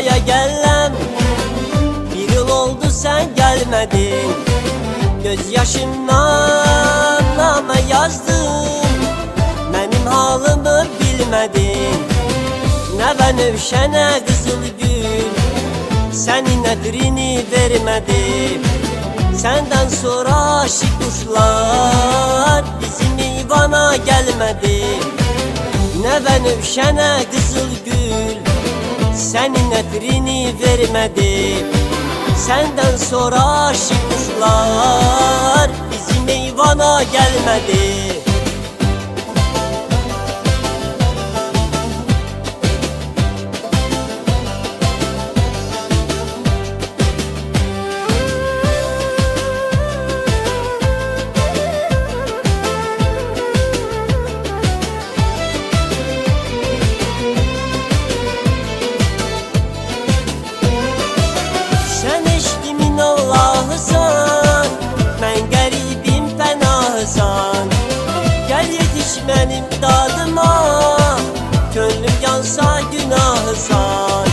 buraya gelem. Bir yıl oldu sen gelmedin. Gözyaşından nama yazdın. Benim halımı bilmedin. Ne ben övşene kızıl gül, senin edrini vermedim. Senden sonra aşık kuşlar bizim ivana gelmedi. Ne ben övşene kızıl gül, senin edrini vermedim. Senden sonra aşık kuşlar bizim ivana gelmedi. Allah'ısan, ben garibim fenahısan. Gel yetiş benim dadıma, gönlüm yansa günahısan.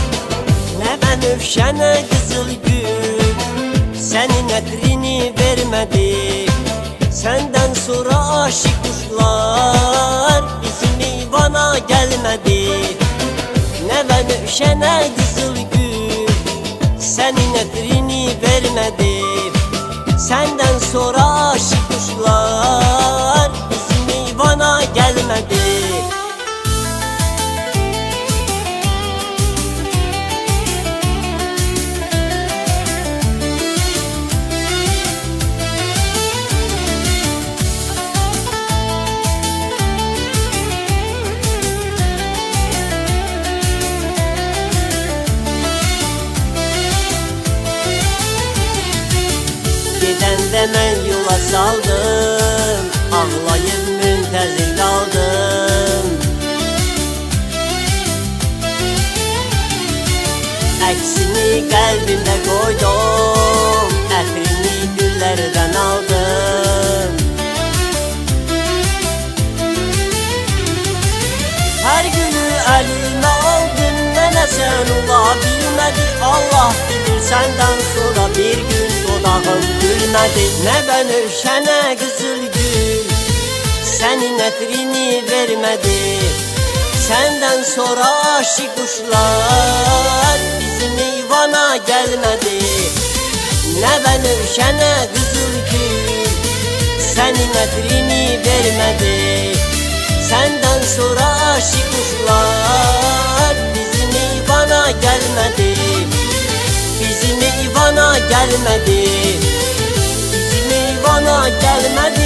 Ne ben övşene kızıl gül, senin edrini vermedim. Senden sonra aşık kuşlar bizim ivana gelmedi. Ne ben övşene kızıl gül, senin edrini vermedim. Senden sonra aşık kuşlar bizim ivana gelmedi. Gidende mən yola saldım, ağlayıp müntəzir qaldım. Əksini qəlbimdə qoydum, ətrini güllərdən aldım. Hər günü əlimə aldım, mənə sən ola bilmədi. Allah bilir səndən sonra bir gün dodağım gülmedi. Ne ben övşene kızıl gül, senin etrini vermedi. Senden sonra aşık kuşlar bizim ivana gelmedi. Ne ben övşene kızıl gül, senin etrini vermedi. Senden sonra aşık kuşlar bizim ivana gelmedi. Bizim ivana gelmedi. Bizim ivana gelmedi.